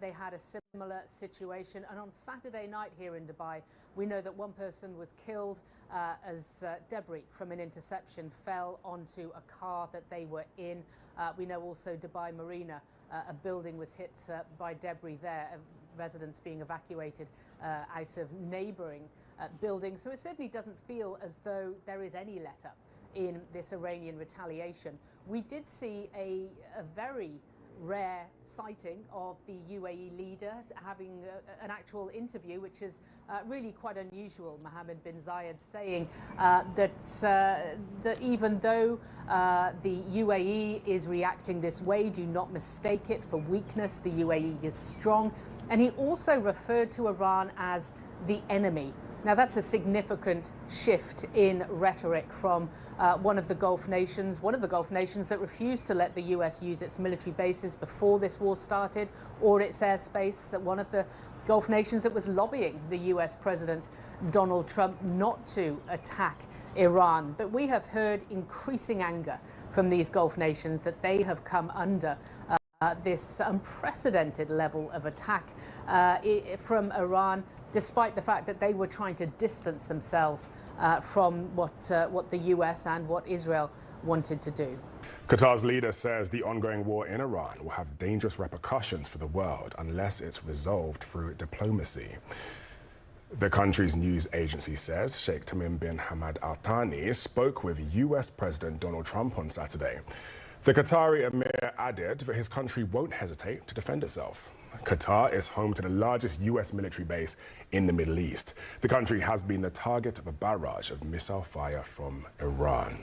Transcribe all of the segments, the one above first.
they had a similar situation. And on Saturday night here in Dubai, we know that one person was killed as debris from an interception fell onto a car that they were in. We know also Dubai Marina, a building was hit by debris there, residents being evacuated out of neighboring buildings. So it certainly doesn't feel as though there is any let-up in this Iranian retaliation. We did see a very rare sighting of the UAE leader having an actual interview, which is really quite unusual. Mohammed bin Zayed saying that even though the UAE is reacting this way, do not mistake it for weakness. The UAE is strong. And he also referred to Iran as the enemy. Now, that's a significant shift in rhetoric from one of the Gulf nations that refused to let the US use its military bases before this war started, or its airspace, one of the Gulf nations that was lobbying the US President Donald Trump not to attack Iran. But we have heard increasing anger from these Gulf nations that they have come under this unprecedented level of attack from Iran, despite the fact that they were trying to distance themselves from what the US and what Israel wanted to do. Qatar's leader says the ongoing war in Iran will have dangerous repercussions for the world unless it's resolved through diplomacy. The country's news agency says Sheikh Tamim bin Hamad Al Thani spoke with US President Donald Trump on Saturday. The Qatari emir added that his country won't hesitate to defend itself. Qatar is home to the largest US military base in the Middle East. The country has been the target of a barrage of missile fire from Iran.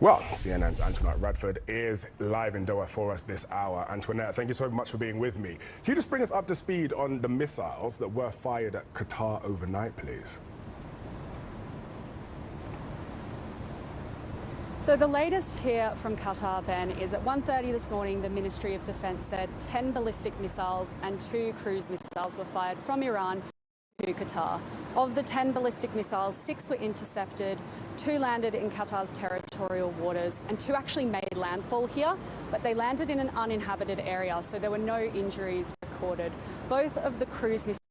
Well, CNN's Antoinette Radford is live in Doha for us this hour. Antoinette, thank you so much for being with me. Can you just bring us up to speed on the missiles that were fired at Qatar overnight, please? So the latest here from Qatar, Ben, is at 1:30 this morning, the Ministry of Defence said 10 ballistic missiles and 2 cruise missiles were fired from Iran to Qatar. Of the 10 ballistic missiles, 6 were intercepted, 2 landed in Qatar's territorial waters, and 2 actually made landfall here, but they landed in an uninhabited area, so there were no injuries recorded. Both of the cruise missiles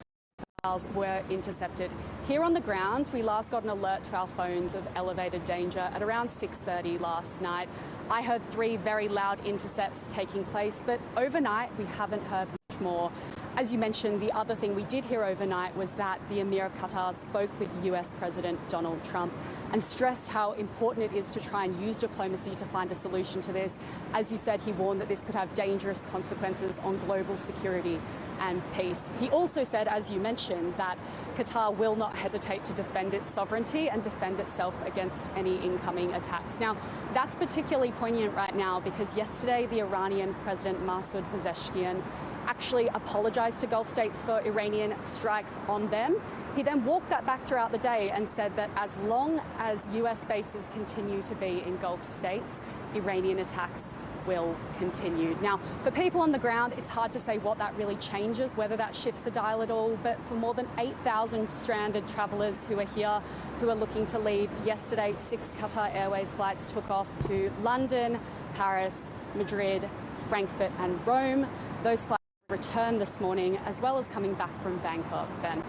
were intercepted. Here on the ground, we last got an alert to our phones of elevated danger at around 6:30 last night. I heard 3 very loud intercepts taking place, but overnight we haven't heard much more. As you mentioned, the other thing we did hear overnight was that the Emir of Qatar spoke with US President Donald Trump and stressed how important it is to try and use diplomacy to find a solution to this. As you said, he warned that this could have dangerous consequences on global security and peace. He also said, as you mentioned, that Qatar will not hesitate to defend its sovereignty and defend itself against any incoming attacks. Now, that's particularly poignant right now because yesterday the Iranian President Masoud Pezeshkian actually apologized to Gulf states for Iranian strikes on them. He then walked that back throughout the day and said that as long as US bases continue to be in Gulf states, Iranian attacks will continue. Now, for people on the ground, it's hard to say what that really changes, whether that shifts the dial at all, but for more than 8,000 stranded travelers who are here, who are looking to leave, yesterday 6 Qatar Airways flights took off to London, Paris, Madrid, Frankfurt and Rome. Those flights returned this morning, as well as coming back from Bangkok. Ben.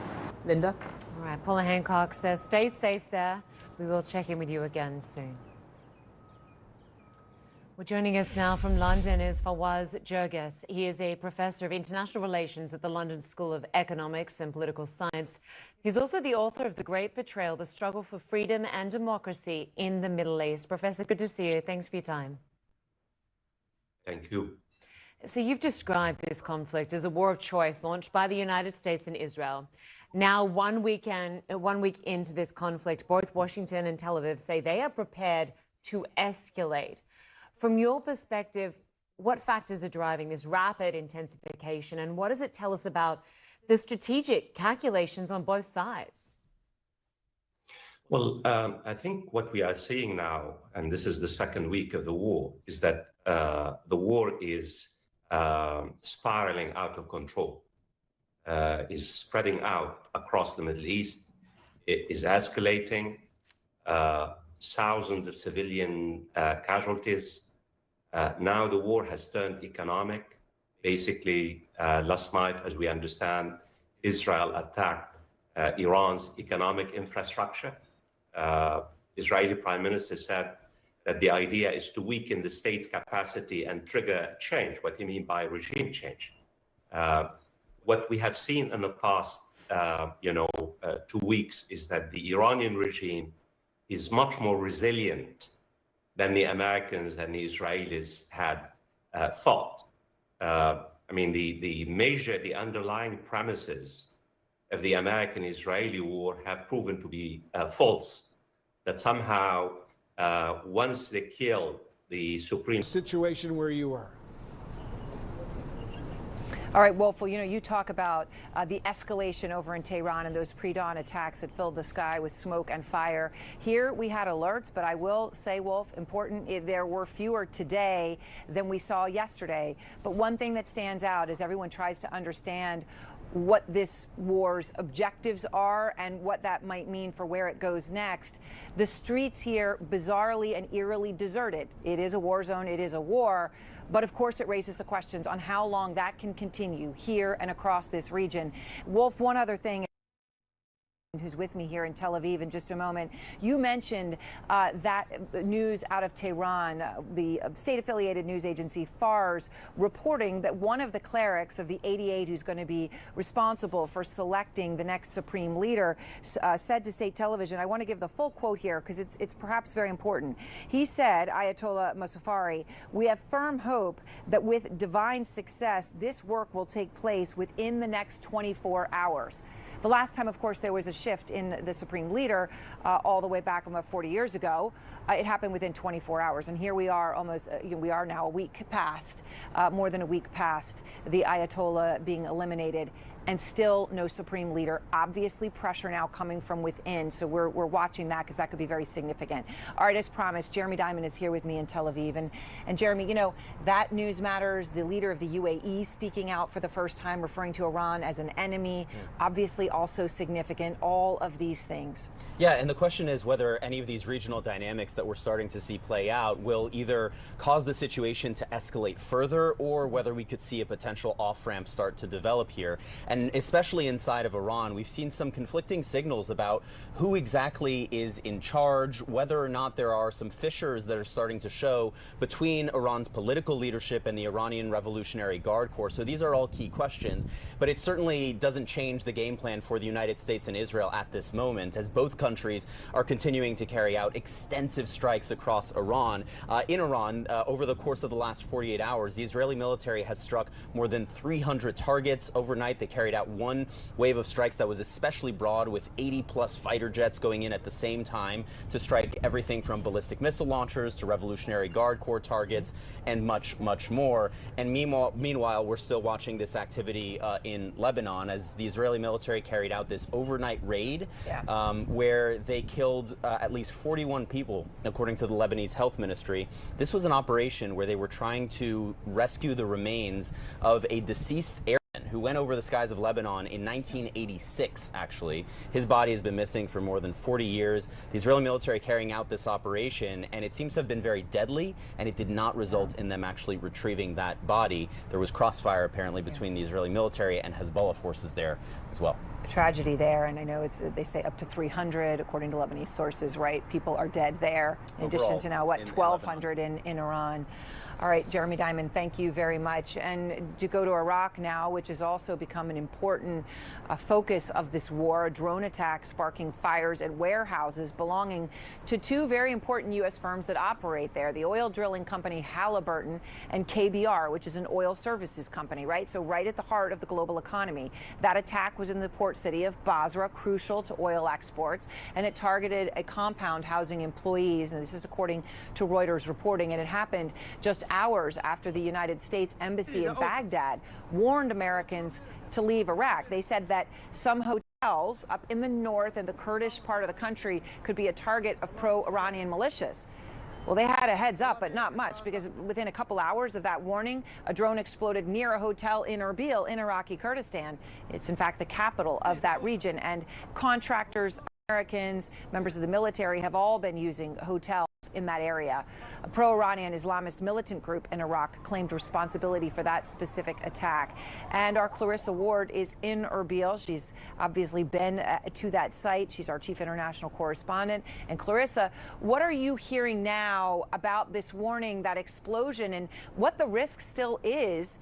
Linda? All right, Paula Hancock says stay safe there. We will check in with you again soon. Well, joining us now from London is Fawaz Jurgis. He is a professor of international relations at the London School of Economics and Political Science. He's also the author of The Great Betrayal, The Struggle for Freedom and Democracy in the Middle East. Professor, good to see you. Thanks for your time. Thank you. So you've described this conflict as a war of choice launched by the United States and Israel. Now, 1 week into this conflict, both Washington and Tel Aviv say they are prepared to escalate. From your perspective, what factors are driving this rapid intensification, and what does it tell us about the strategic calculations on both sides? Well, I think what we are seeing now, and this is the second week of the war, is that the war is spiraling out of control, is spreading out across the Middle East. It is escalating, thousands of civilian casualties. Now the war has turned economic. Basically, last night, as we understand, Israel attacked Iran's economic infrastructure. Israeli Prime Minister said that the idea is to weaken the state's capacity and trigger change. What do you mean by regime change? What we have seen in the past, 2 weeks is that the Iranian regime is much more resilient than the Americans and the Israelis had thought. The underlying premises of the American-Israeli war have proven to be false. That somehow, once they killed the supreme situation where you are. All right, Wolf, well, you talk about the escalation over in Tehran and those pre-dawn attacks that filled the sky with smoke and fire. Here we had alerts, but I will say, Wolf, important, there were fewer today than we saw yesterday. But one thing that stands out as everyone tries to understand what this war's objectives are and what that might mean for where it goes next. The streets here, bizarrely and eerily deserted. It is a war zone, it is a war. But of course, it raises the questions on how long that can continue here and across this region. Wolf, one other thing, who's with me here in Tel Aviv in just a moment. You mentioned that news out of Tehran, the state-affiliated news agency Fars, reporting that one of the clerics of the 88 who's going to be responsible for selecting the next supreme leader said to state television, I want to give the full quote here because it's perhaps very important. He said, Ayatollah Mosafari, we have firm hope that with divine success, this work will take place within the next 24 hours. The last time, of course, there was a shift in the supreme leader all the way back about 40 years ago. It happened within 24 hours. And here we are almost, we are now a week past, more than a week past the Ayatollah being eliminated. And still no supreme leader. Obviously, pressure now coming from within. So we're watching that because that could be very significant. All right, as promised, Jeremy Diamond is here with me in Tel Aviv. And Jeremy, that news matters. The leader of the UAE speaking out for the first time, referring to Iran as an enemy, obviously also significant. All of these things. Yeah, and the question is whether any of these regional dynamics that we're starting to see play out will either cause the situation to escalate further or whether we could see a potential off-ramp start to develop here. And especially inside of Iran, we've seen some conflicting signals about who exactly is in charge, whether or not there are some fissures that are starting to show between Iran's political leadership and the Iranian Revolutionary Guard Corps. So these are all key questions, but it certainly doesn't change the game plan for the United States and Israel at this moment, as both countries are continuing to carry out extensive strikes across Iran. In Iran, over the course of the last 48 hours, the Israeli military has struck more than 300 targets. Overnight, they carried out one wave of strikes that was especially broad, with 80-plus fighter jets going in at the same time to strike everything from ballistic missile launchers to Revolutionary Guard Corps targets and much, much more. And meanwhile, we're still watching this activity in Lebanon as the Israeli military carried out this overnight raid where they killed at least 41 people, according to the Lebanese Health Ministry. This was an operation where they were trying to rescue the remains of a deceased airman who went over the skies of Lebanon in 1986, actually. His body has been missing for more than 40 years. The Israeli military carrying out this operation, and it seems to have been very deadly, and it did not result in them actually retrieving that body. There was crossfire, apparently, between the Israeli military and Hezbollah forces there as well. Tragedy there, and I know they say up to 300, according to Lebanese sources, right? People are dead there, in addition to now, 1,200 in Iran. All right, Jeremy Diamond, thank you very much. And to go to Iraq now, which has also become an important focus of this war, a drone attack sparking fires at warehouses belonging to two very important U.S. firms that operate there, the oil drilling company Halliburton and KBR, which is an oil services company, right? So right at the heart of the global economy. That attack was in the port city of Basra, crucial to oil exports, and it targeted a compound housing employees. And this is according to Reuters reporting, and it happened just hours after the United States Embassy in Baghdad warned Americans to leave Iraq. They said that some hotels up in the north and the Kurdish part of the country could be a target of pro-Iranian militias. Well, they had a heads up, but not much, because within a couple hours of that warning, a drone exploded near a hotel in Erbil in Iraqi Kurdistan. It's in fact the capital of that region, and contractors, Americans, members of the military have all been using hotels in that area. A pro-Iranian Islamist militant group in Iraq claimed responsibility for that specific attack. And our Clarissa Ward is in Erbil. She's obviously been to that site. She's our chief international correspondent. And Clarissa, what are you hearing now about this warning, that explosion, and what the risk still is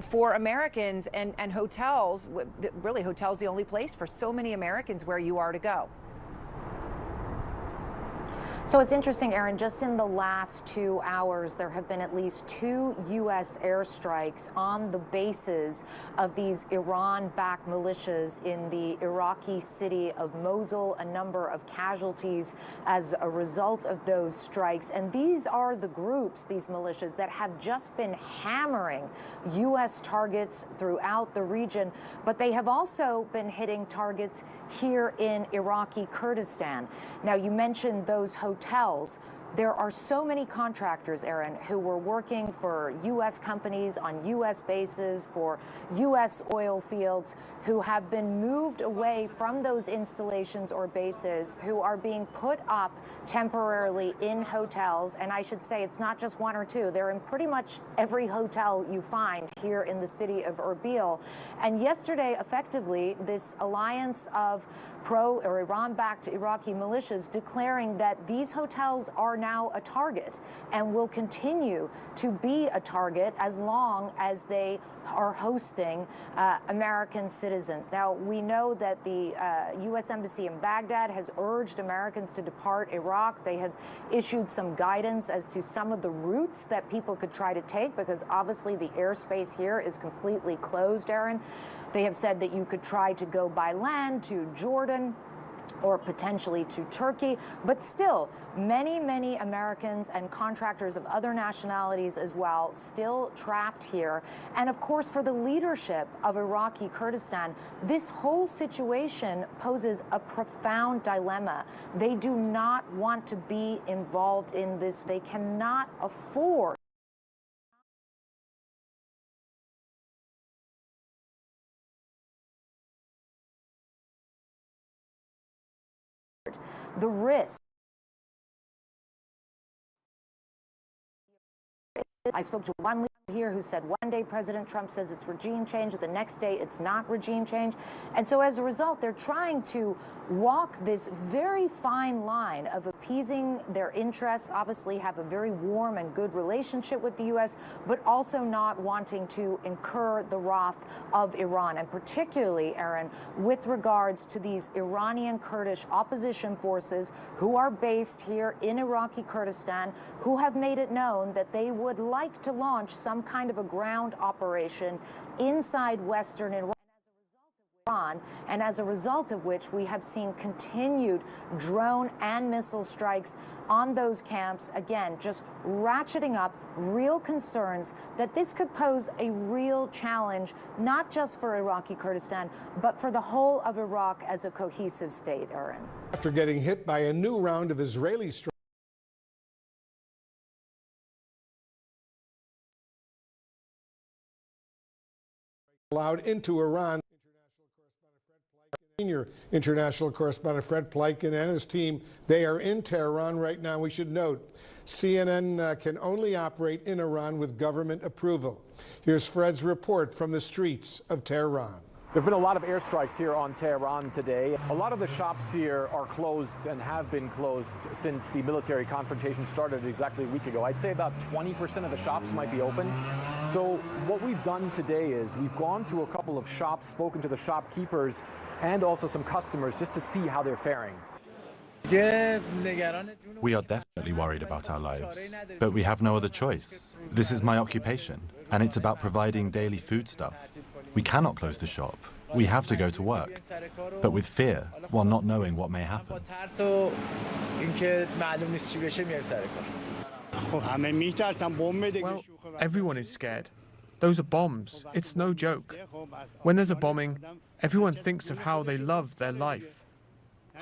for Americans and hotels? Really, hotels the only place for so many Americans where you are to go. So it's interesting, Erin, just in the last 2 hours, there have been at least 2 U.S. airstrikes on the bases of these Iran-backed militias in the Iraqi city of Mosul, a number of casualties as a result of those strikes. And these are the groups, these militias, that have just been hammering U.S. targets throughout the region, but they have also been hitting targets here in Iraqi Kurdistan. Now, you mentioned those hotels. There are so many contractors, Erin, who were working for U.S. companies on U.S. bases, for U.S. oil fields, who have been moved away from those installations or bases, who are being put up temporarily in hotels. And I should say it's not just 1 or 2. They're in pretty much every hotel you find here in the city of Erbil. And yesterday, effectively, this alliance of pro or Iran-backed Iraqi militias declaring that these hotels are now a target and will continue to be a target as long as they are hosting American citizens. Now, we know that the U.S. Embassy in Baghdad has urged Americans to depart Iraq. They have issued some guidance as to some of the routes that people could try to take, because obviously the airspace here is completely closed, Erin. They have said that you could try to go by land to Jordan or potentially to Turkey, but still, many Americans and contractors of other nationalities as well still trapped here. And of course, for the leadership of Iraqi Kurdistan, this whole situation poses a profound dilemma. They do not want to be involved in this. They cannot afford the risk. I spoke to one leader here who said one day President Trump says it's regime change, the next day it's not regime change. And so as a result, they're trying to walk this very fine line of appeasing their interests, obviously have a very warm and good relationship with the U.S., but also not wanting to incur the wrath of Iran, and particularly, Erin, with regards to these Iranian Kurdish opposition forces who are based here in Iraqi Kurdistan, who have made it known that they would like to launch some kind of a ground operation inside Western Iran, and as a result of which we have seen continued drone and missile strikes on those camps, again, just ratcheting up real concerns that this could pose a real challenge, not just for Iraqi Kurdistan, but for the whole of Iraq as a cohesive state, Erin. After getting hit by a new round of Israeli strikes allowed into Iran, senior international correspondent Fred Pleitgen and his team, they are in Tehran right now. We should note, CNN can only operate in Iran with government approval. Here's Fred's report from the streets of Tehran. There have been a lot of airstrikes here on Tehran today. A lot of the shops here are closed and have been closed since the military confrontation started exactly a week ago. I'd say about 20% of the shops might be open. So what we've done today is we've gone to a couple of shops, spoken to the shopkeepers and also some customers just to see how they're faring. We are definitely worried about our lives, but we have no other choice. This is my occupation, and it's about providing daily foodstuff. We cannot close the shop. We have to go to work, but with fear, while not knowing what may happen. Well, everyone is scared. Those are bombs. It's no joke. When there's a bombing, everyone thinks of how they love their life.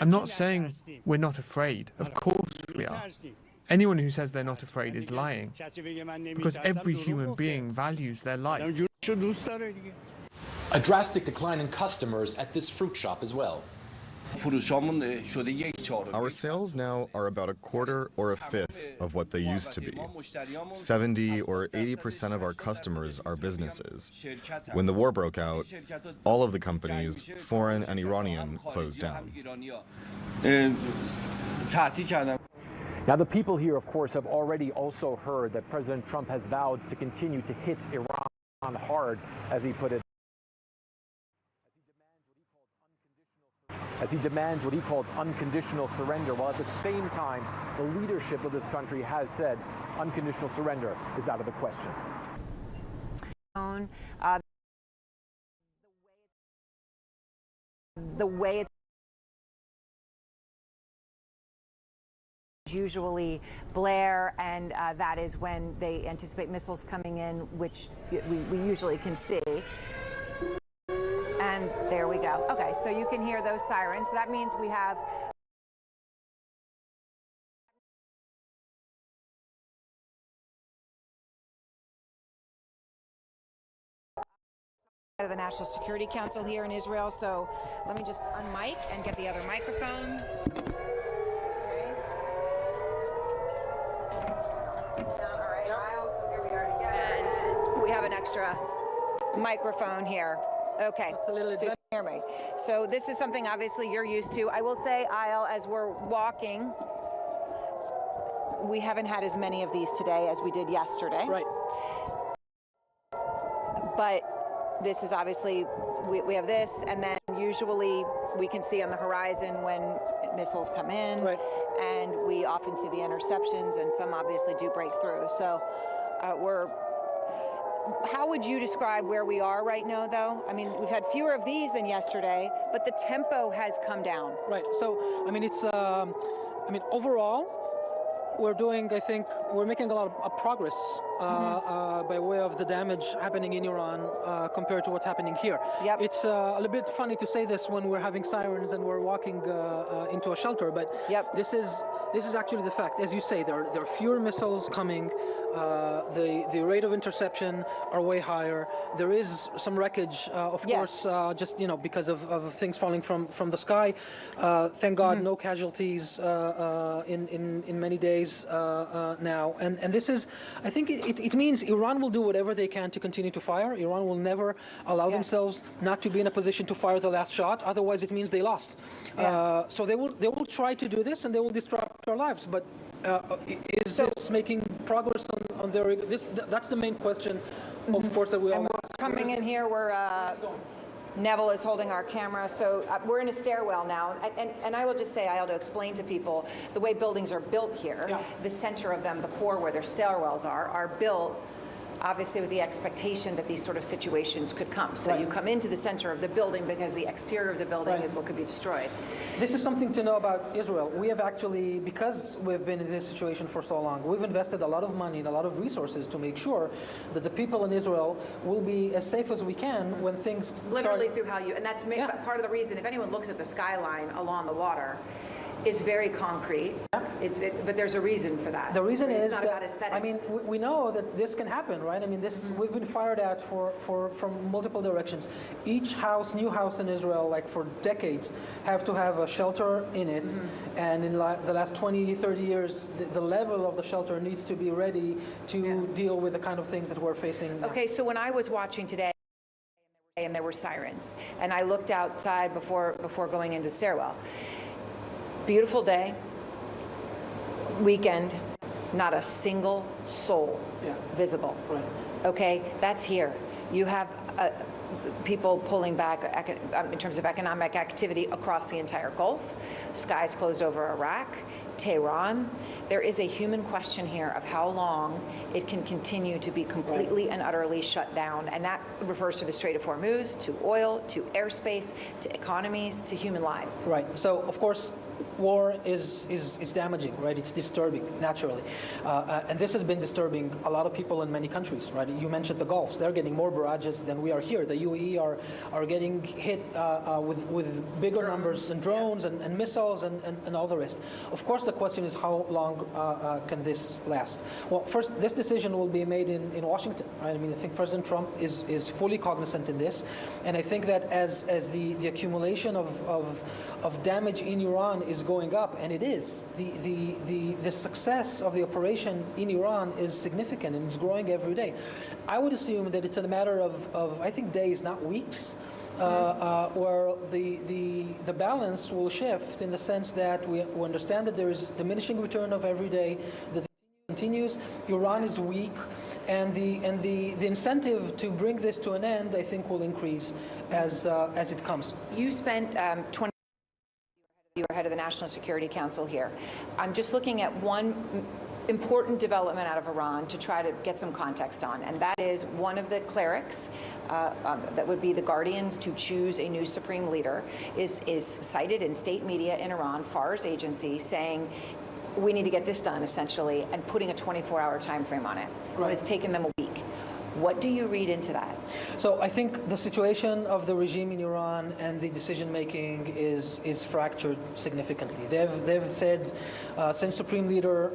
I'm not saying we're not afraid. Of course we are. Anyone who says they're not afraid is lying, because every human being values their life. A drastic decline in customers at this fruit shop as well. Our sales now are about a quarter or a fifth of what they used to be. 70 or 80% of our customers are businesses. When the war broke out, all of the companies, foreign and Iranian, closed down. Now, the people here, of course, have already also heard that President Trump has vowed to continue to hit Iran hard, as he put it, as he demands what he calls unconditional surrender, while at the same time, the leadership of this country has said unconditional surrender is out of the question. The way it's usually Blair, and that is when they anticipate missiles coming in, which we usually can see. And there we go. Okay, so you can hear those sirens. So that means we have of the National Security Council here in Israel. So let me just unmic and get the other microphone. We have an extra microphone here. Okay, so you can hear me. So this is something obviously you're used to. I will say, Ayal, as we're walking, we haven't had as many of these today as we did yesterday. Right. But this is obviously, we have this, and then usually we can see on the horizon when missiles come in. Right. And we often see the interceptions, and some obviously do break through. So how would you describe where we are right now, though? I mean, we've had fewer of these than yesterday, but the tempo has come down. Right. So, I mean, it's, overall, we're making a lot of progress by way of the damage happening in Iran compared to what's happening here. Yep. It's a little bit funny to say this when we're having sirens and we're walking into a shelter, but this is actually the fact. As you say, there are fewer missiles coming. The rate of interception are way higher. There is some wreckage, of course, just because of things falling from the sky. Thank God, no casualties in many days now. And this is, I think, it means Iran will do whatever they can to continue to fire. Iran will never allow themselves not to be in a position to fire the last shot. Otherwise, it means they lost. So they will try to do this, and they will disrupt our lives. But is this making progress on their? That's the main question, of course, that we all. Coming in here, Neville is holding our camera, so we're in a stairwell now. And I will just say, to explain to people the way buildings are built here. The center of them, the core where their stairwells are built obviously with the expectation that these sort of situations could come. So you come into the center of the building because the exterior of the building is what could be destroyed. This is something to know about Israel. We have actually, because we've been in this situation for so long, we've invested a lot of money and a lot of resources to make sure that the people in Israel will be as safe as we can when things literally through how you, and that's part of the reason, if anyone looks at the skyline along the water, is very concrete. But there's a reason for that. The reason is not about aesthetics. I mean, we know that this can happen, right? I mean, this we've been fired at from multiple directions. Each new house in Israel, like for decades, have to have a shelter in it. And in the last 20, 30 years, the level of the shelter needs to be ready to deal with the kind of things that we're facing now. Okay, so when I was watching today, and there were sirens, and I looked outside before going into stairwell. Beautiful day, weekend, not a single soul visible. Right. Okay, that's here. You have people pulling back in terms of economic activity across the entire Gulf. Skies closed over Iraq, Tehran. There is a human question here of how long it can continue to be completely and utterly shut down. And that refers to the Strait of Hormuz, to oil, to airspace, to economies, to human lives. Right. So, of course, war is damaging, right? It's disturbing, naturally. And this has been disturbing a lot of people in many countries, right? You mentioned the Gulf. They're getting more barrages than we are here. The UAE are getting hit with bigger numbers and drones and missiles and all the rest. Of course, course, the question is how long can this last? Well, first, this decision will be made in Washington, right? I mean, I think President Trump is fully cognizant in this, and I think that as the accumulation of damage in Iran is going up, and it is, the success of the operation in Iran is significant and it's growing every day. I would assume that it's a matter of I think days, not weeks, where the balance will shift in the sense that we understand that there is diminishing return of every day, that continues, Iran is weak, and the incentive to bring this to an end, I think, will increase as it comes. You spent 20 you were head of the National Security Council here. I'm just looking at one important development out of Iran to try to get some context on, and that is one of the clerics that would be the guardians to choose a new supreme leader is cited in state media in Iran, FARS agency, saying we need to get this done essentially, and putting a 24-hour time frame on it when it's taken them a week. What do you read into that? So I think the situation of the regime in Iran and the decision-making is fractured significantly. They've said since Supreme Leader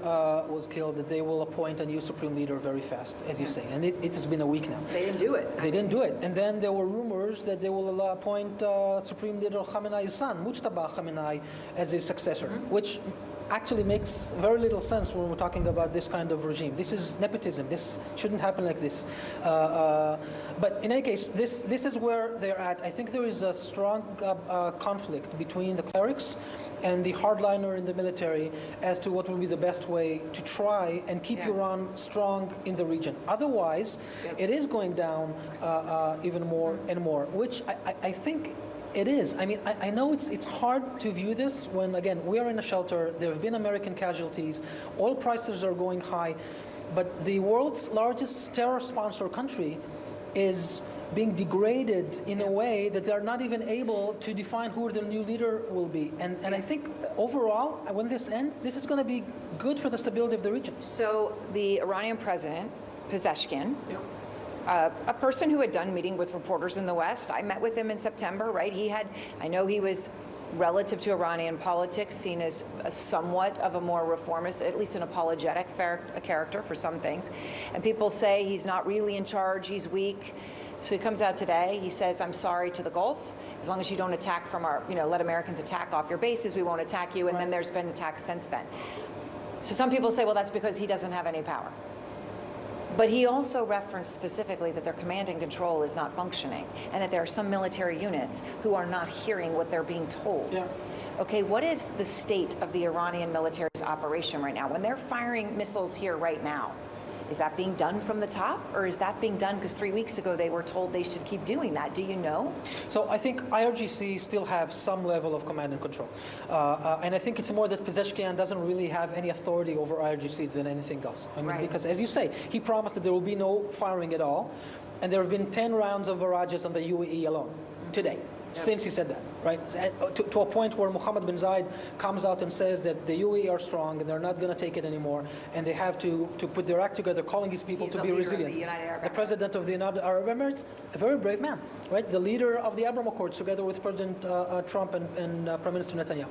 was killed that they will appoint a new Supreme Leader very fast, as you say, and it has been a week now. They didn't do it. They didn't do it. And then there were rumors that they will appoint Supreme Leader Khamenei's son, Mujtaba Khamenei, as his successor, which actually makes very little sense when we're talking about this kind of regime. This is nepotism. This shouldn't happen like this. But in any case, this is where they're at. I think there is a strong conflict between the clerics and the hardliner in the military as to what will be the best way to try and keep Iran strong in the region. Otherwise, it is going down even more and more, which I think it is. I mean, I know it's hard to view this when, again, we are in a shelter. There have been American casualties. Oil prices are going high. But the world's largest terror sponsor country is being degraded in a way that they're not even able to define who their new leader will be. And I think overall, when this ends, this is going to be good for the stability of the region. So the Iranian president, Pezeshkian, a person who had done meeting with reporters in the West. I met with him in September, right? I know he was, relative to Iranian politics, seen as somewhat of a more reformist, at least an apologetic character for some things. And people say he's not really in charge, he's weak. So he comes out today, he says, I'm sorry to the Gulf. As long as you don't attack from our, let Americans attack off your bases, we won't attack you. And then there's been attacks since then. So some people say, well, that's because he doesn't have any power. But he also referenced specifically that their command and control is not functioning, and that there are some military units who are not hearing what they're being told. Yeah. Okay, what is the state of the Iranian military's operation right now? When they're firing missiles here right now, is that being done from the top, or is that being done because 3 weeks ago they were told they should keep doing that? Do you know? So I think IRGC still have some level of command and control. And I think it's more that Pezeshkian doesn't really have any authority over IRGC than anything else. I mean, because as you say, he promised that there will be no firing at all. And there have been 10 rounds of barrages on the UAE alone today. Since he said that, right? To a point where Mohammed bin Zayed comes out and says that the UAE are strong and they're not going to take it anymore, and they have to put their act together, calling his people to be resilient. The president of the United Arab Emirates, a very brave man, right? The leader of the Abraham Accords, together with President Trump and Prime Minister Netanyahu.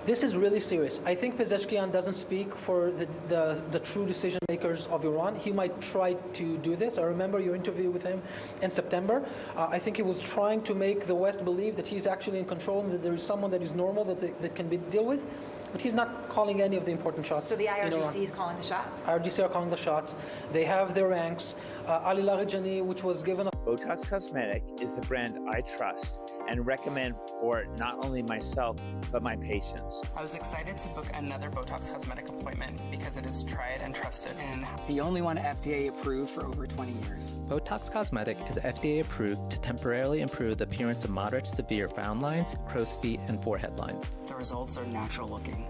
This is really serious. I think Pezeshkian doesn't speak for the true decision makers of Iran. He might try to do this. I remember your interview with him in September. I think he was trying to make the West believe that he's actually in control and that there is someone that is normal that can be dealt with. But he's not calling any of the important shots. So the IRGC is calling the shots? IRGC are calling the shots. They have their ranks. Ali Larijani, which was given a Botox Cosmetic is the brand I trust and recommend for not only myself, but my patients. I was excited to book another Botox Cosmetic appointment because it is tried and trusted and the only one FDA approved for over 20 years. Botox Cosmetic is FDA approved to temporarily improve the appearance of moderate to severe frown lines, crow's feet, and forehead lines. The results are natural looking.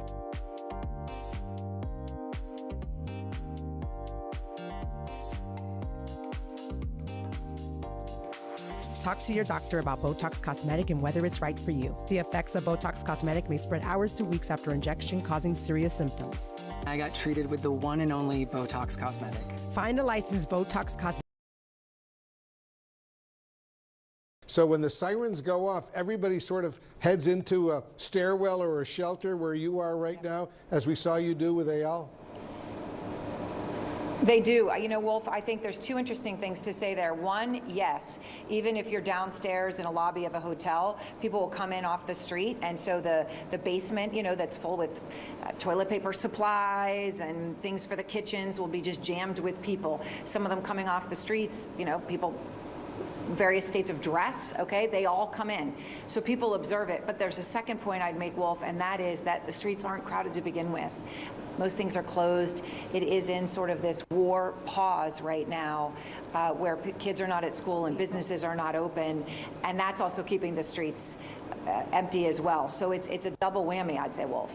Talk to your doctor about Botox Cosmetic and whether it's right for you. The effects of Botox Cosmetic may spread hours to weeks after injection, causing serious symptoms. I got treated with the one and only Botox Cosmetic. Find a licensed Botox Cosmetic. So when the sirens go off, everybody sort of heads into a stairwell or a shelter where you are right now, as we saw you do with Eyal? They do. You know, Wolf, I think there's two interesting things to say there. One, yes, even if you're downstairs in a lobby of a hotel, people will come in off the street. And so the basement, you know, that's full with toilet paper supplies and things for the kitchens will be just jammed with people. Some of them coming off the streets, you know, people, various states of dress, okay, they all come in. So people observe it. But there's a second point I'd make, Wolf, and that is that the streets aren't crowded to begin with. Most things are closed. It is in sort of this war pause right now where kids are not at school and businesses are not open. And that's also keeping the streets empty as well. So it's a double whammy, I'd say, Wolf.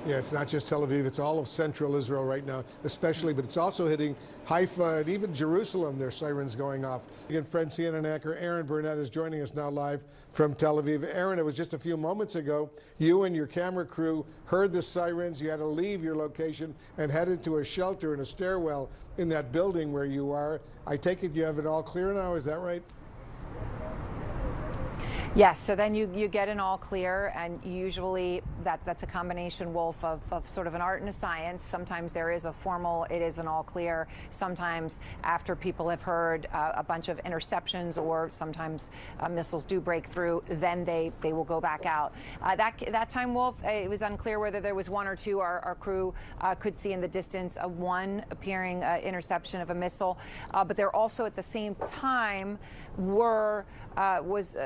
Yeah, it's not just Tel Aviv, it's all of central Israel right now, especially, but it's also hitting Haifa and even Jerusalem. There's sirens going off. Again, friend CNN anchor Aaron Burnett is joining us now live from Tel Aviv. Aaron, it was just a few moments ago, you and your camera crew heard the sirens. You had to leave your location and head into a shelter in a stairwell in that building where you are. I take it you have it all clear now, is that right? Yes, so then you get an all clear, and usually that's a combination, Wolf, of sort of an art and a science. Sometimes there is a formal, it is an all clear. Sometimes after people have heard a bunch of interceptions, or sometimes missiles do break through, then they will go back out. That time, Wolf, it was unclear whether there was one or two. Our crew could see in the distance one appearing interception of a missile, but there also at the same time was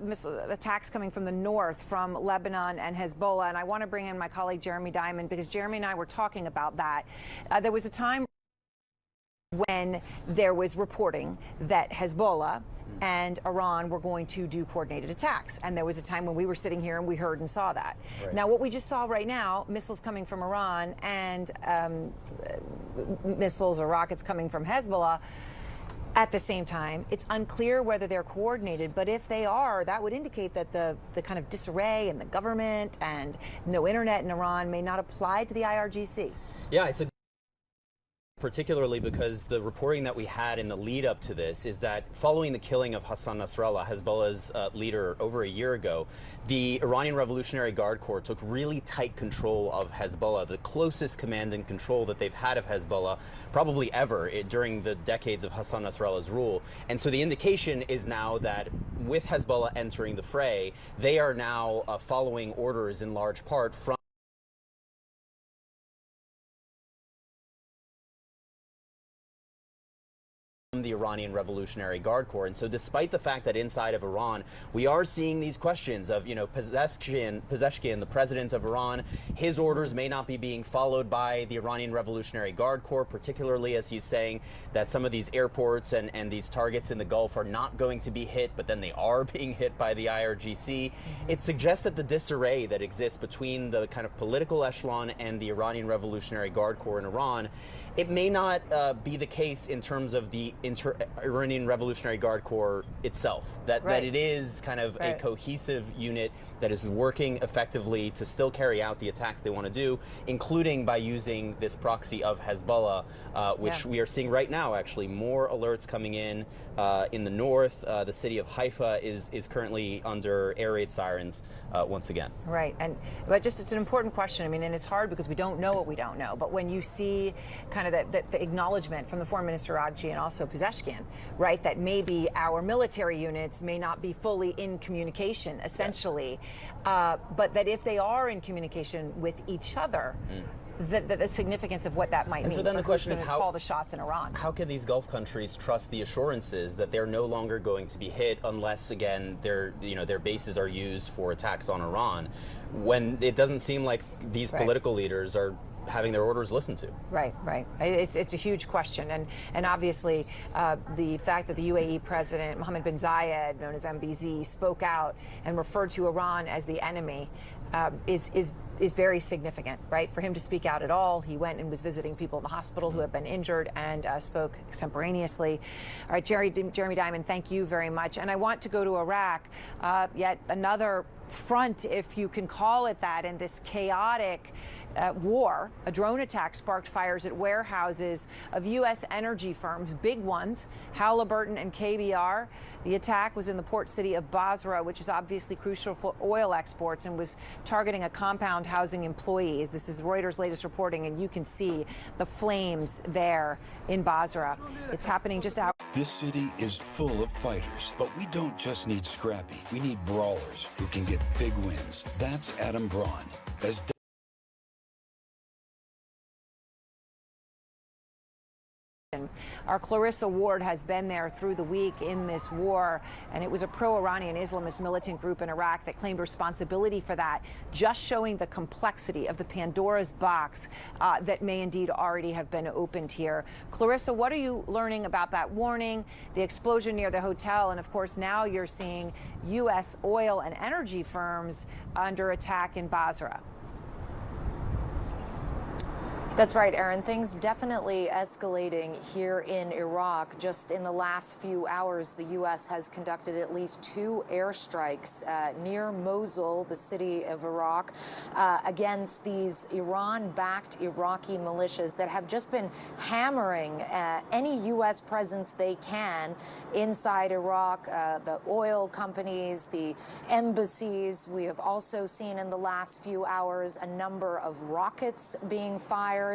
missile attacks coming from the north, from Lebanon and Hezbollah. And I want to bring in my colleague Jeremy Diamond, because Jeremy and I were talking about that. There was a time when there was reporting that Hezbollah and Iran were going to do coordinated attacks. And there was a time when we were sitting here and we heard and saw that. Right. Now, what we just saw right now, missiles coming from Iran and missiles or rockets coming from Hezbollah, at the same time, it's unclear whether they're coordinated, but if they are, that would indicate that the kind of disarray in the government and no internet in Iran may not apply to the IRGC. Yeah, it's particularly because the reporting that we had in the lead up to this is that following the killing of Hassan Nasrallah, Hezbollah's leader, over a year ago, the Iranian Revolutionary Guard Corps took really tight control of Hezbollah, the closest command and control that they've had of Hezbollah probably ever during the decades of Hassan Nasrallah's rule. And so the indication is now that with Hezbollah entering the fray, they are now following orders in large part from the Iranian Revolutionary Guard Corps. And so despite the fact that inside of Iran we are seeing these questions of, you know, Pezeshkian, the president of Iran, his orders may not be being followed by the Iranian Revolutionary Guard Corps, particularly as he's saying that some of these airports and these targets in the Gulf are not going to be hit, but then they are being hit by the IRGC. It suggests that the disarray that exists between the kind of political echelon and the Iranian Revolutionary Guard Corps in Iran, it may not be the case in terms of the Iranian Revolutionary Guard Corps itself, that it is kind of a cohesive unit that is working effectively to still carry out the attacks they want to do, including by using this proxy of Hezbollah, which we are seeing right now, actually. More alerts coming in the north. The city of Haifa is currently under air raid sirens once again. Right, but just it's an important question. I mean, and it's hard because we don't know what we don't know. But when you see kind of the acknowledgement from the foreign minister Agci and also Pezeshkian, right, that maybe our military units may not be fully in communication, essentially, but that if they are in communication with each other, the significance of what that might mean. So then the question is, how call the shots in Iran? How can these Gulf countries trust the assurances that they're no longer going to be hit unless, again, their bases are used for attacks on Iran, when it doesn't seem like these political leaders are having their orders listened to? Right. It's a huge question, and obviously the fact that the UAE President Mohammed bin Zayed, known as MBZ, spoke out and referred to Iran as the enemy is very significant, right? For him to speak out at all. He went and was visiting people in the hospital who have been injured and spoke extemporaneously. All right, Jeremy Diamond, thank you very much. And I want to go to Iraq, yet another front, if you can call it that, in this chaotic war, a drone attack sparked fires at warehouses of U.S. energy firms, big ones, Halliburton and KBR. The attack was in the port city of Basra, which is obviously crucial for oil exports, and was targeting a compound housing employees. This is Reuters' latest reporting, and you can see the flames there in Basra. It's happening just out. This city is full of fighters, but we don't just need scrappy. We need brawlers who can get big wins. That's Adam Braun. As Our Clarissa Ward has been there through the week in this war, and it was a pro-Iranian Islamist militant group in Iraq that claimed responsibility for that, just showing the complexity of the Pandora's box that may indeed already have been opened here. Clarissa, what are you learning about that warning, the explosion near the hotel, and of course now you're seeing U.S. oil and energy firms under attack in Basra? That's right, Aaron. Things definitely escalating here in Iraq. Just in the last few hours, the U.S. has conducted at least 2 airstrikes near Mosul, the city of Iraq, against these Iran-backed Iraqi militias that have just been hammering any U.S. presence they can inside Iraq, the oil companies, the embassies. We have also seen in the last few hours a number of rockets being fired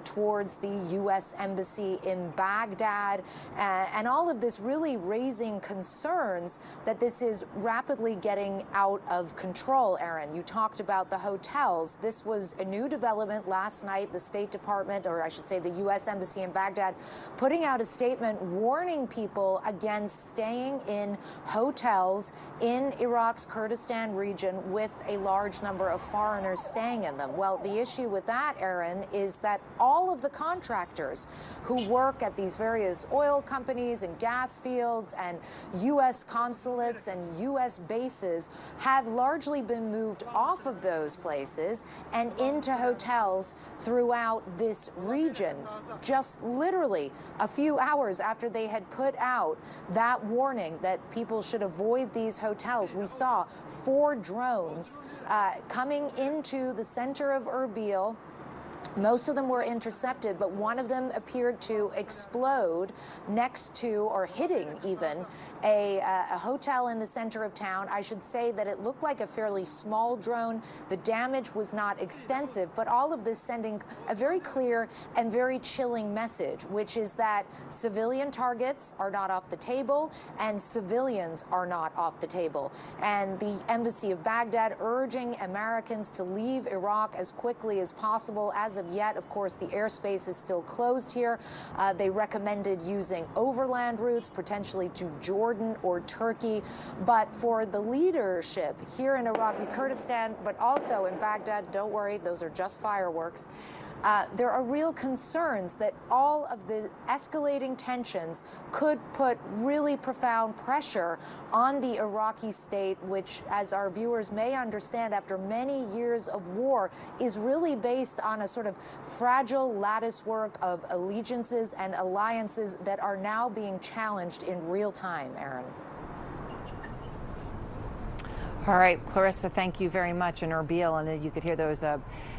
towards the U.S. Embassy in Baghdad, and all of this really raising concerns that this is rapidly getting out of control. Aaron, you talked about the hotels. This was a new development last night. The State Department, or I should say the U.S. Embassy in Baghdad, putting out a statement warning people against staying in hotels in Iraq's Kurdistan region with a large number of foreigners staying in them. Well, the issue with that, Aaron, is that all of the contractors who work at these various oil companies and gas fields and U.S. consulates and U.S. bases have largely been moved off of those places and into hotels throughout this region, just literally a few hours after they had put out that warning that people should avoid these hotels. We saw 4 drones coming into the center of Erbil. Most of them were intercepted, but one of them appeared to explode next to, or hitting even, a hotel in the center of town. I should say that it looked like a fairly small drone. The damage was not extensive, but all of this sending a very clear and very chilling message, which is that civilian targets are not off the table and civilians are not off the table. And the Embassy of Baghdad urging Americans to leave Iraq as quickly as possible. As of yet, of course, the airspace is still closed here. They recommended using overland routes, potentially to Jordan or Turkey. But for the leadership here in Iraqi Kurdistan, but also in Baghdad, don't worry, those are just fireworks. There are real concerns that all of the escalating tensions could put really profound pressure on the Iraqi state, which, as our viewers may understand, after many years of war, is really based on a sort of fragile latticework of allegiances and alliances that are now being challenged in real time, Aaron. All right, Clarissa, thank you very much. In Erbil, and you could hear those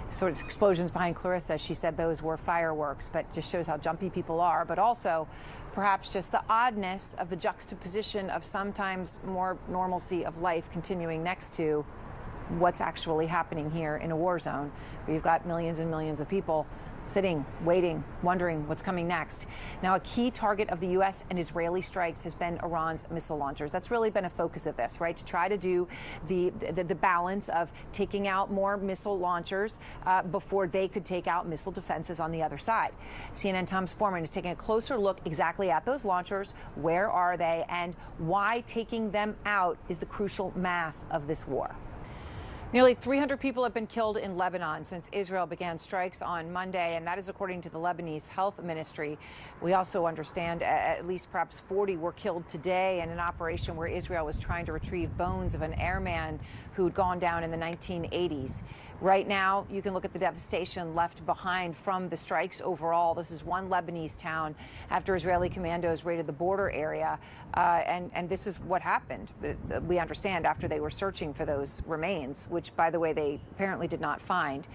sort of explosions behind Clarissa. She said those were fireworks, but just shows how jumpy people are, but also perhaps just the oddness of the juxtaposition of sometimes more normalcy of life continuing next to what's actually happening here in a war zone, where you've got millions and millions of people sitting, waiting, wondering what's coming next. Now, a key target of the U.S. and Israeli strikes has been Iran's missile launchers. That's really been a focus of this, right? To try to do the balance of taking out more missile launchers before they could take out missile defenses on the other side. CNN Tom's Foreman is taking a closer look exactly at those launchers. Where are they? And why taking them out is the crucial math of this war. Nearly 300 people have been killed in Lebanon since Israel began strikes on Monday, and that is according to the Lebanese Health Ministry. We also understand at least perhaps 40 were killed today in an operation where Israel was trying to retrieve bones of an airman who'd gone down in the 1980s. Right now, you can look at the devastation left behind from the strikes overall. This is one Lebanese town after Israeli commandos raided the border area. And this is what happened, we understand, after they were searching for those remains, which, by the way, they apparently did not find.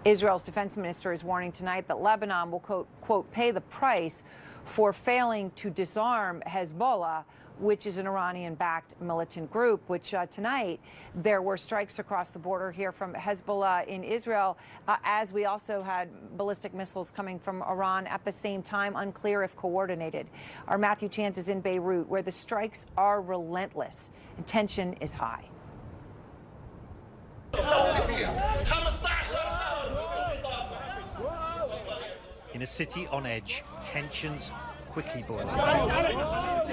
Israel's defense minister is warning tonight that Lebanon will, quote, pay the price for failing to disarm Hezbollah, which is an Iranian-backed militant group, which tonight there were strikes across the border here from Hezbollah in Israel, as we also had ballistic missiles coming from Iran at the same time, unclear if coordinated. Our Matthew Chance is in Beirut, where the strikes are relentless and tension is high. In a city on edge, tensions quickly boil. At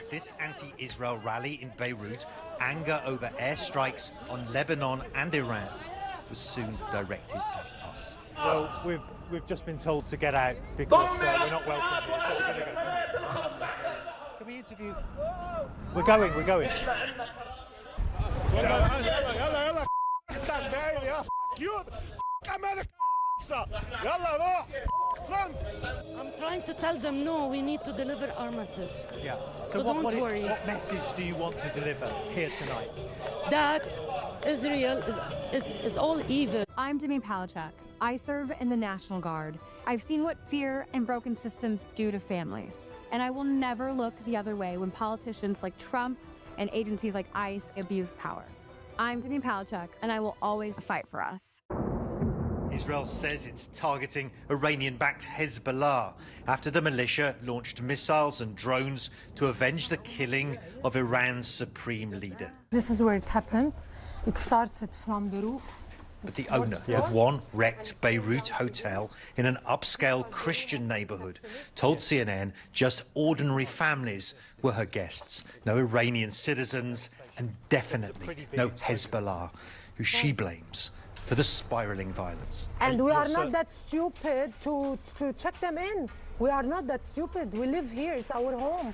this anti-Israel rally in Beirut, anger over airstrikes on Lebanon and Iran was soon directed at us. Well, we've just been told to get out because we're not welcome here, so we're going to go. Can we interview? We're going. I'm trying to tell them, no, we need to deliver our message. Yeah. So don't worry. What message do you want to deliver here tonight? That Israel is all evil. I'm Demi Palachuk. I serve in the National Guard. I've seen what fear and broken systems do to families. And I will never look the other way when politicians like Trump and agencies like ICE abuse power. I'm Demi Palachuk, and I will always fight for us. Israel says it's targeting Iranian-backed Hezbollah after the militia launched missiles and drones to avenge the killing of Iran's supreme leader. This is where it happened. It started from the roof. But the owner of one wrecked Beirut hotel in an upscale Christian neighborhood told CNN just ordinary families were her guests, no Iranian citizens, and definitely no Hezbollah, who she blames for the spiraling violence. And we are not that stupid to check them in. We are not that stupid. We live here. It's our home.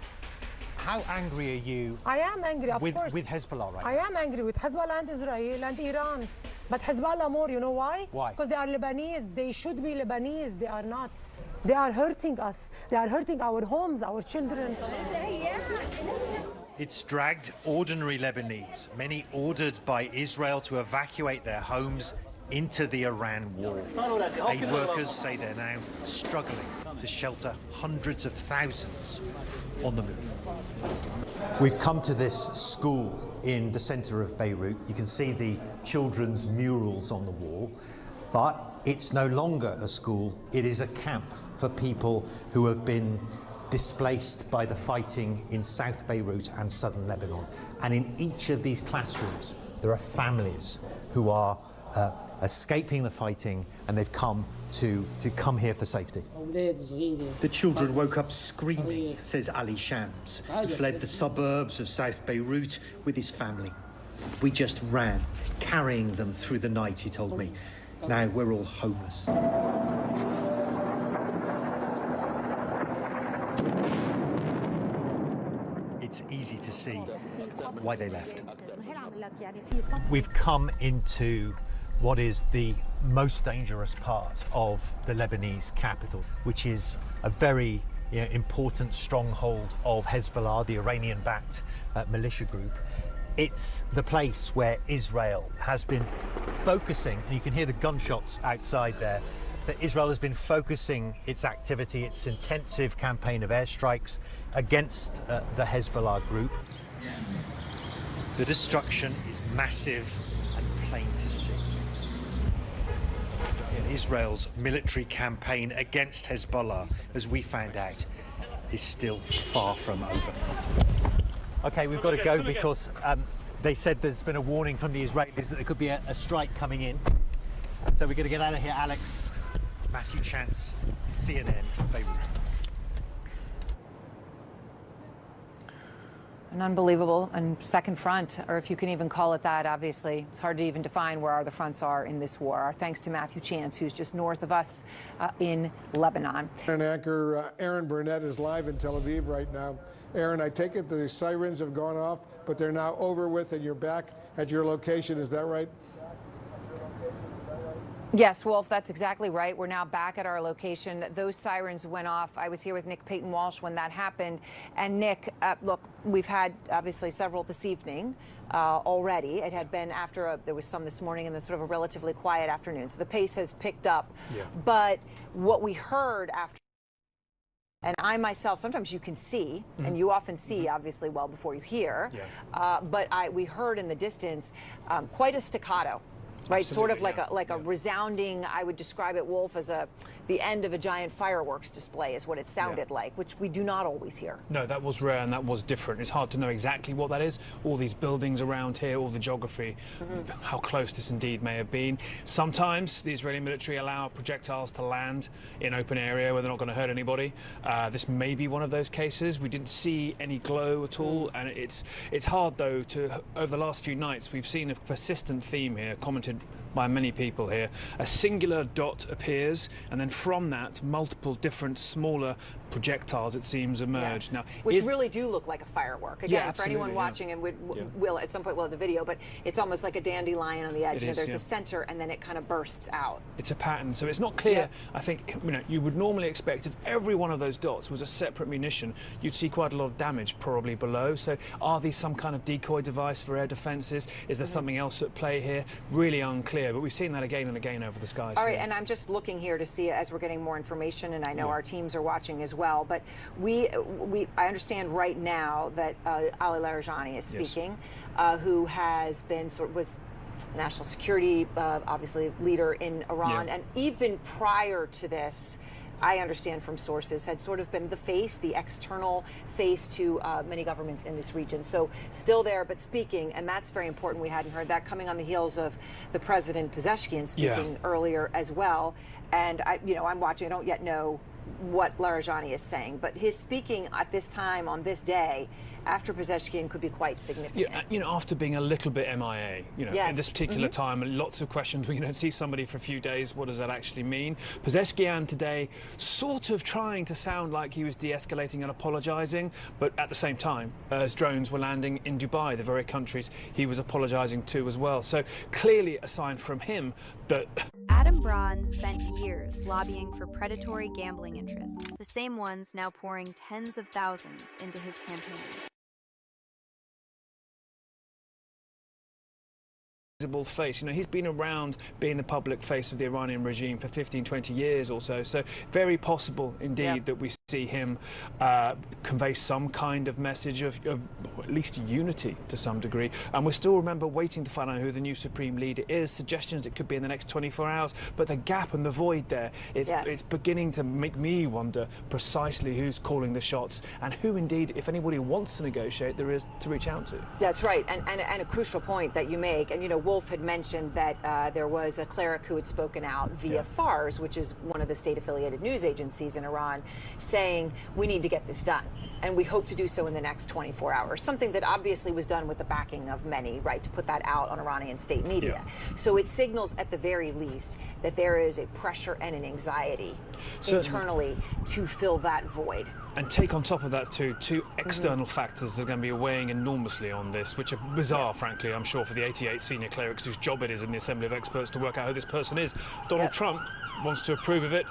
How angry are you? I am angry, of course. With Hezbollah right now? I am angry with Hezbollah and Israel and Iran. But Hezbollah more, you know why? Why? Because they are Lebanese. They should be Lebanese. They are not. They are hurting us. They are hurting our homes, our children. It's dragged ordinary Lebanese, many ordered by Israel to evacuate their homes, into the Iran war. Aid workers say they're now struggling to shelter hundreds of thousands on the move. We've come to this school in the center of Beirut. You can see the children's murals on the wall, but it's no longer a school. It is a camp for people who have been displaced by the fighting in South Beirut and southern Lebanon. And in each of these classrooms, there are families who are escaping the fighting, and they've come to come here for safety. The children woke up screaming, says Ali Shams, who fled the suburbs of South Beirut with his family. We just ran, carrying them through the night, he told me. Now we're all homeless. It's easy to see why they left. We've come into what is the most dangerous part of the Lebanese capital, which is a very important stronghold of Hezbollah, the Iranian-backed militia group. It's the place where Israel has been focusing, and you can hear the gunshots outside there, that Israel has been focusing its activity, its intensive campaign of airstrikes against the Hezbollah group. The destruction is massive and plain to see. Israel's military campaign against Hezbollah, as we found out, is still far from over. Okay, we've got to go because they said there's been a warning from the Israelis that there could be a strike coming in. So we're going to get out of here, Alex. Matthew Chance, CNN, Beirut. An unbelievable and second front, or if you can even call it that, obviously. It's hard to even define where the fronts are in this war. Our thanks to Matthew Chance, who's just north of us in Lebanon. And anchor Aaron Burnett is live in Tel Aviv right now. Aaron, I take it the sirens have gone off, but they're now over with and you're back at your location. Is that right? Yes, Wolf, that's exactly right. We're now back at our location. Those sirens went off. I was here with Nick Payton-Walsh when that happened. And Nick, look, we've had obviously several this evening already. It had been after there was some this morning and then sort of a relatively quiet afternoon. So the pace has picked up. Yeah. But what we heard after, and I myself, sometimes you can see, and you often see, obviously, well before you hear. Yeah. But we heard in the distance quite a staccato. Right, sort of like a resounding. I would describe it, Wolf, as the end of a giant fireworks display is what it sounded like, which we do not always hear. No, that was rare and that was different. It's hard to know exactly what that is. All these buildings around here, all the geography, how close this indeed may have been. Sometimes the Israeli military allow projectiles to land in open area where they're not going to hurt anybody. This may be one of those cases. We didn't see any glow at all, and it's hard though to. Over the last few nights, we've seen a persistent theme here, commented by many people here. A singular dot appears, and then from that, multiple different smaller projectiles, it seems, emerge. Yes. Now, which really do look like a firework. Again, for anyone watching, and will at some point have the video, but it's almost like a dandelion on the edge. There's a center, and then it kind of bursts out. It's a pattern, so it's not clear. I think you would normally expect if every one of those dots was a separate munition, you'd see quite a lot of damage probably below. So are these some kind of decoy device for air defenses? Is there something else at play here? Really unclear, but we've seen that again and again over the skies. All right, and I'm just looking here to see as we're getting more information, and I know our teams are watching as well, but I understand right now that Ali Larijani is speaking, who has been was national security, obviously leader in Iran, and even prior to this, I understand from sources, had sort of been the external face to many governments in this region. So still there, but speaking, and that's very important. We hadn't heard that coming on the heels of the President Pezeshkian speaking earlier as well. And I'm watching. I don't yet know what Larijani is saying, but his speaking at this time on this day after Pezeshkian could be quite significant. Yeah, after being a little bit MIA, at this particular time, lots of questions. We don't see somebody for a few days. What does that actually mean? Pezeshkian today sort of trying to sound like he was de-escalating and apologizing, but at the same time, as drones were landing in Dubai, the very countries he was apologizing to as well. So clearly a sign from him that Adam Braun spent years lobbying for predatory gambling interests, the same ones now pouring tens of thousands into his campaign. Face. He's been around being the public face of the Iranian regime for 15, 20 years or so. So very possible indeed that we see him convey some kind of message of at least unity to some degree. And we're still, waiting to find out who the new supreme leader is. Suggestions it could be in the next 24 hours. But the gap and the void there, it's beginning to make me wonder precisely who's calling the shots and who indeed, if anybody wants to negotiate, there is to reach out to. That's right. And a crucial point that you make. And, Wolf had mentioned that there was a cleric who had spoken out via Fars, which is one of the state-affiliated news agencies in Iran, saying we need to get this done, and we hope to do so in the next 24 hours, something that obviously was done with the backing of many, right, to put that out on Iranian state media. So it signals at the very least that there is a pressure and an anxiety internally to fill that void. And take on top of that two external factors that are going to be weighing enormously on this, which are bizarre, frankly, I'm sure, for the 88 senior clerics whose job it is in the Assembly of Experts to work out who this person is. Donald Trump wants to approve of it,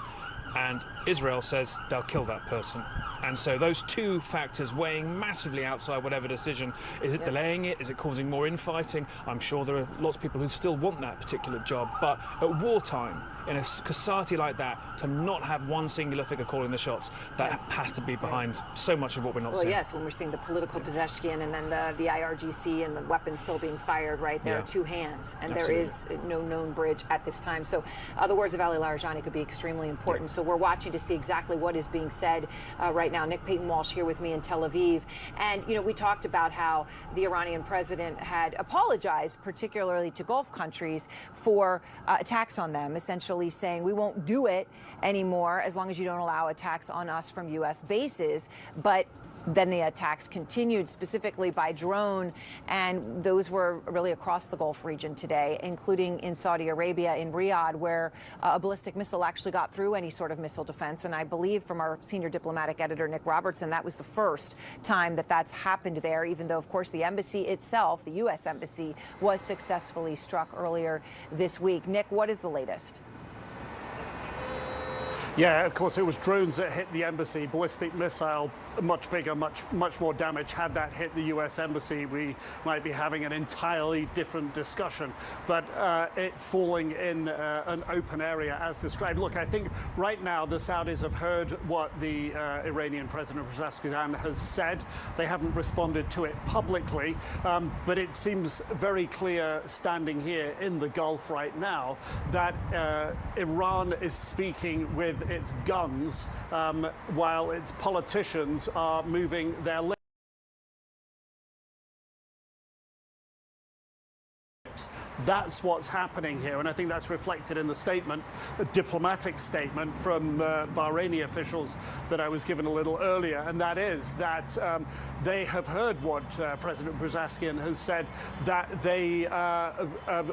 and Israel says they'll kill that person. And so those two factors weighing massively outside whatever decision. Is it delaying it? Is it causing more infighting? I'm sure there are lots of people who still want that particular job. But at wartime, in a society like that, to not have one singular figure calling the shots, that has to be behind so much of what we're not seeing. Well, yes, when we're seeing the political Pezeshkian and then the IRGC and the weapons still being fired, right, there are two hands, and there is no known bridge at this time. So the words of Ali Larijani could be extremely important. So we're watching to see exactly what is being said right now. Nick Payton-Walsh here with me in Tel Aviv. And, we talked about how the Iranian president had apologized, particularly to Gulf countries, for attacks on them, essentially saying we won't do it anymore as long as you don't allow attacks on us from U.S. bases. But Then the attacks continued, specifically by drone, and those were really across the Gulf region today, including in Saudi Arabia, in Riyadh, where a ballistic missile actually got through any sort of missile defense. And I believe from our senior diplomatic editor, Nick Robertson, that was the first time that that's happened there, even though, of course, the embassy itself, the U.S. embassy, was successfully struck earlier this week. Nick, what is the latest? Yeah, of course, it was drones that hit the embassy. Ballistic missile, much bigger, much more damage. Had that hit the U.S. embassy, we might be having an entirely different discussion. But it falling in an open area as described. Look, I think right now the Saudis have heard what the Iranian President Pezeshkian has said. They haven't responded to it publicly, but it seems very clear standing here in the Gulf right now that Iran is speaking with its guns while its politicians are moving their lips. That's what's happening here, and I think that's reflected in the statement, a diplomatic statement from Bahraini officials that I was given a little earlier, and that is that they have heard what President Pezeshkian has said, that they, that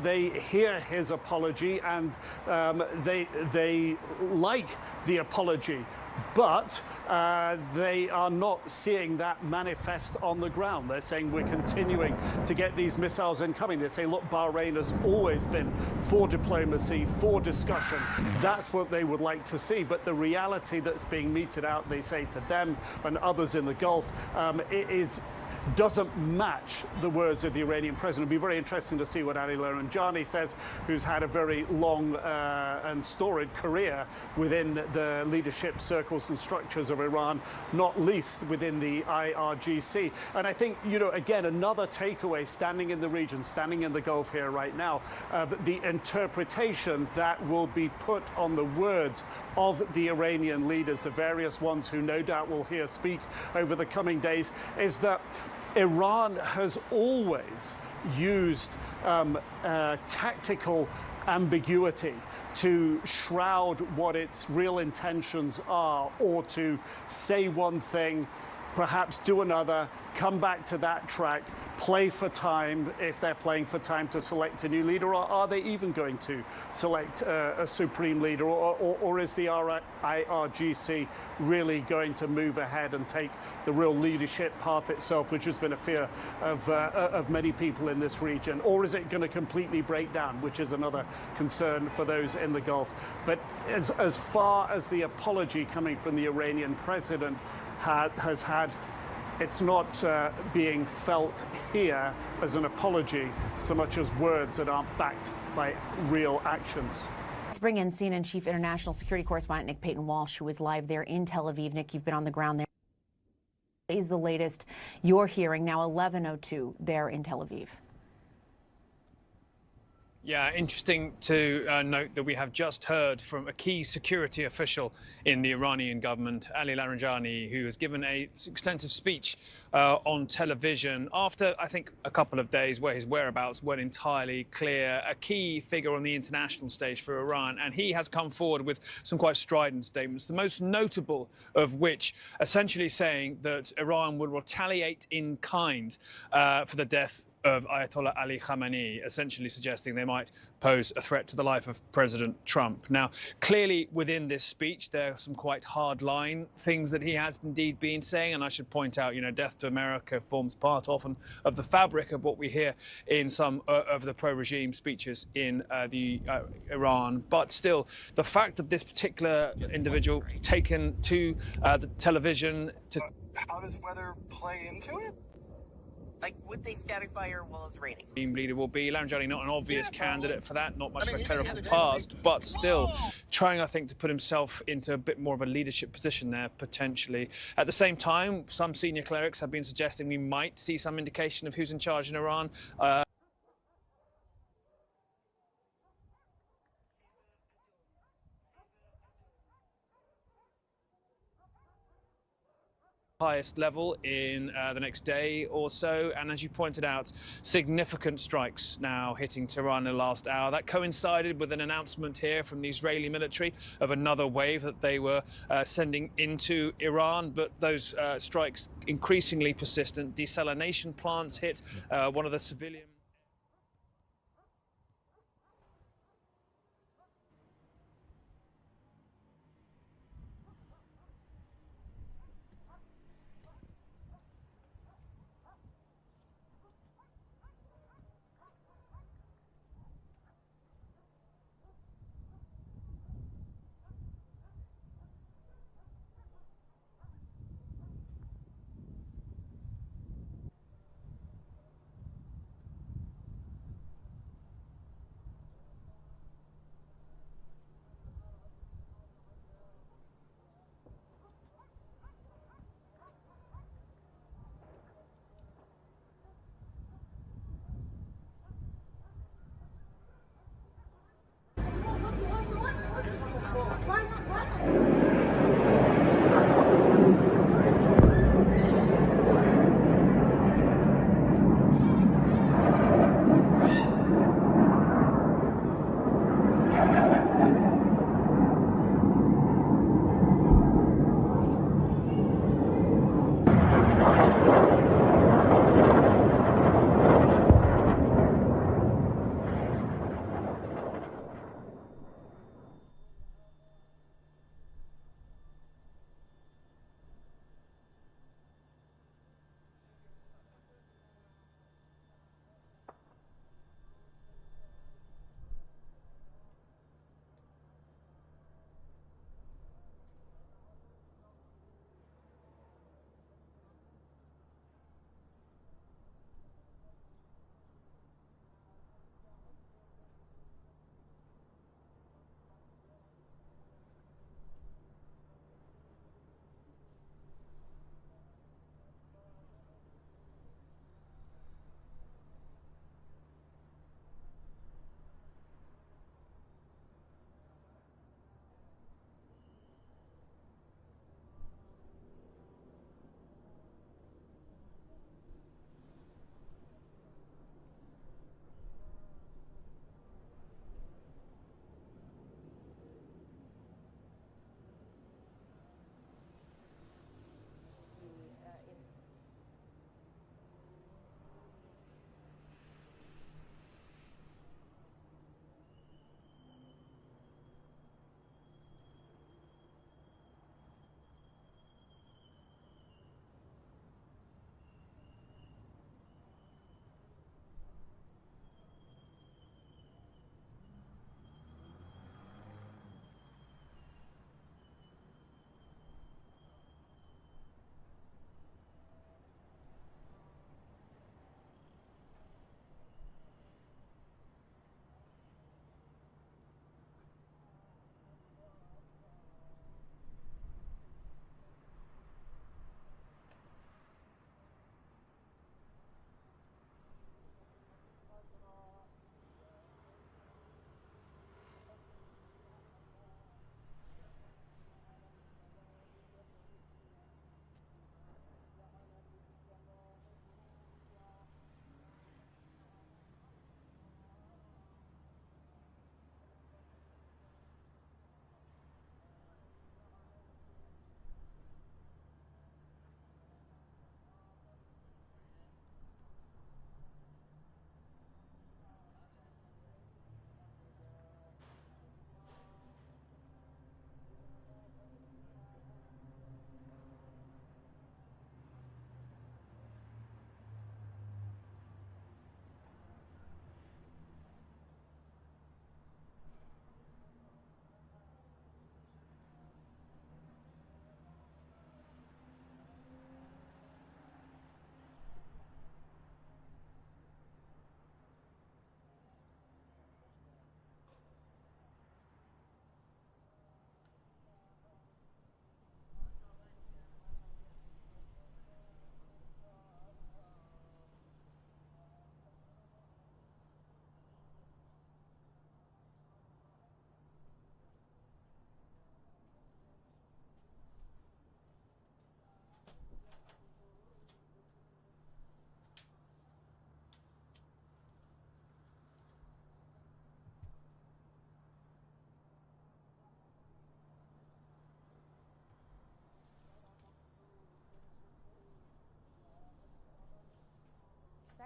they hear his apology and they like the apology. But they are not seeing that manifest on the ground. They're saying we're continuing to get these missiles incoming. They say, look, Bahrain has always been for diplomacy, for discussion. That's what they would like to see. But the reality that's being meted out, they say to them and others in the Gulf, doesn't match the words of the Iranian president. It'll be very interesting to see what Ali Laranjani says, who's had a very long and storied career within the leadership circles and structures of Iran, not least within the IRGC. And I think, again, another takeaway standing in the region, standing in the Gulf here right now, the interpretation that will be put on the words of the Iranian leaders, the various ones who no doubt will hear speak over the coming days, is that Iran has always used tactical ambiguity to shroud what its real intentions are, or to say one thing, perhaps do another, come back to that track, play for time if they're playing for time to select a new leader, or are they even going to select a supreme leader, or is the IRGC really going to move ahead and take the real leadership path itself, which has been a fear of many people in this region, or is it going to completely break down, which is another concern for those in the Gulf. But as far as the apology coming from the Iranian president has had, it's not being felt here as an apology so much as words that aren't backed by real actions. Let's bring in CNN Chief International Security Correspondent Nick Payton-Walsh, who is live there in Tel Aviv. Nick, you've been on the ground there. What is the latest you're hearing now, 11:02 there in Tel Aviv? Yeah, interesting to note that we have just heard from a key security official in the Iranian government, Ali Laranjani, who has given an extensive speech on television after, I think, a couple of days where his whereabouts weren't entirely clear, a key figure on the international stage for Iran. And he has come forward with some quite strident statements, the most notable of which essentially saying that Iran would retaliate in kind for the death of Ayatollah Ali Khamenei, essentially suggesting they might pose a threat to the life of President Trump. Now, clearly within this speech, there are some quite hard-line things that he has indeed been saying, and I should point out, death to America forms part often of the fabric of what we hear in some of the pro-regime speeches in Iran. But still, the fact that this particular individual taken to the television to... How does weather play into it? Like, would they static fire while it's raining? Team leader will be Laranjani, not an obvious candidate for that, not much of a clerical past, but still trying, I think, to put himself into a bit more of a leadership position there, potentially. At the same time, some senior clerics have been suggesting we might see some indication of who's in charge in Iran. highest level in the next day or so. And as you pointed out, significant strikes now hitting Tehran in the last hour. That coincided with an announcement here from the Israeli military of another wave that they were sending into Iran. But those strikes increasingly persistent. Desalination plants hit, one of the civilian...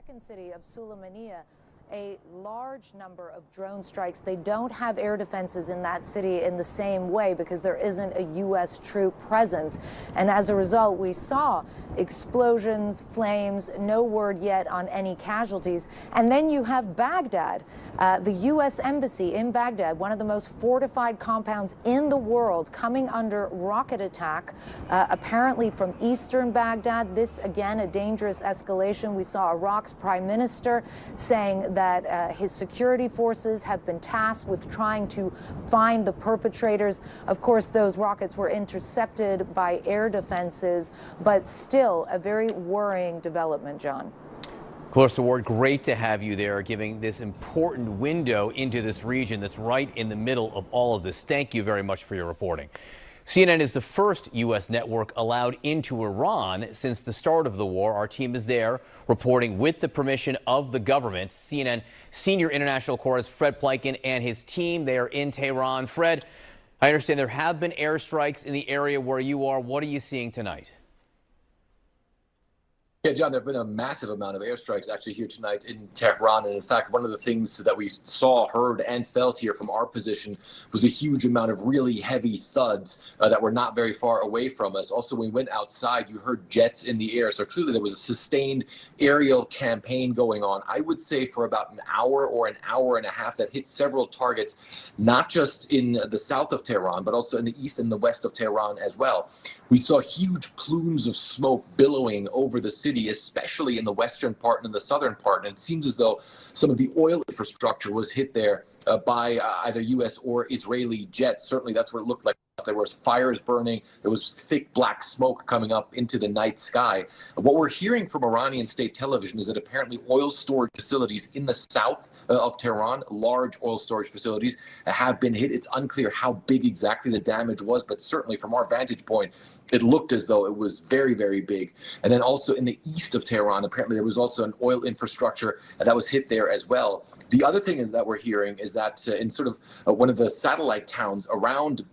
second city of Sulaymaniyah, a large number of drone strikes. They don't have air defenses in that city in the same way because there isn't a U.S. troop presence. And as a result, we saw explosions, flames, no word yet on any casualties. And then you have Baghdad, the U.S. embassy in Baghdad, one of the most fortified compounds in the world, coming under rocket attack, apparently from eastern Baghdad. This, again, a dangerous escalation. We saw Iraq's prime minister saying that his security forces have been tasked with trying to find the perpetrators. Of course, those rockets were intercepted by air defenses, but still a very worrying development, John. Clarissa Ward, great to have you there, giving this important window into this region that's right in the middle of all of this. Thank you very much for your reporting. CNN is the first U.S. network allowed into Iran since the start of the war. Our team is there reporting with the permission of the government. CNN senior international correspondent Fred Pleiken and his team, they are in Tehran. Fred, I understand there have been airstrikes in the area where you are. What are you seeing tonight? Yeah, John, there have been a massive amount of airstrikes actually here tonight in Tehran. And in fact, one of the things that we saw, heard, and felt here from our position was a huge amount of really heavy thuds that were not very far away from us. Also, when we went outside, you heard jets in the air. So clearly there was a sustained aerial campaign going on, I would say for about an hour or an hour and a half, that hit several targets, not just in the south of Tehran, but also in the east and the west of Tehran as well. We saw huge plumes of smoke billowing over the city, especially in the western part and in the southern part. And it seems as though some of the oil infrastructure was hit there by either U.S. or Israeli jets. Certainly that's what it looked like. There was fires burning. There was thick black smoke coming up into the night sky. What we're hearing from Iranian state television is that apparently oil storage facilities in the south of Tehran, large oil storage facilities, have been hit. It's unclear how big exactly the damage was, but certainly from our vantage point, it looked as though it was very, very big. And then also in the east of Tehran, apparently there was also an oil infrastructure that was hit there as well. The other thing is that we're hearing is that in sort of one of the satellite towns around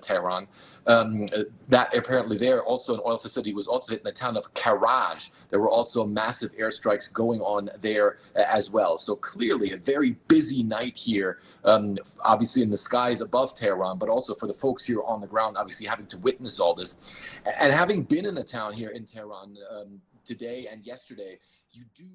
Tehran, that apparently there also an oil facility was also hit in the town of Karaj. There were also massive airstrikes going on there as well. So clearly a very busy night here, obviously in the skies above Tehran, but also for the folks here on the ground, obviously having to witness all this. And having been in the town here in Tehran today and yesterday, you do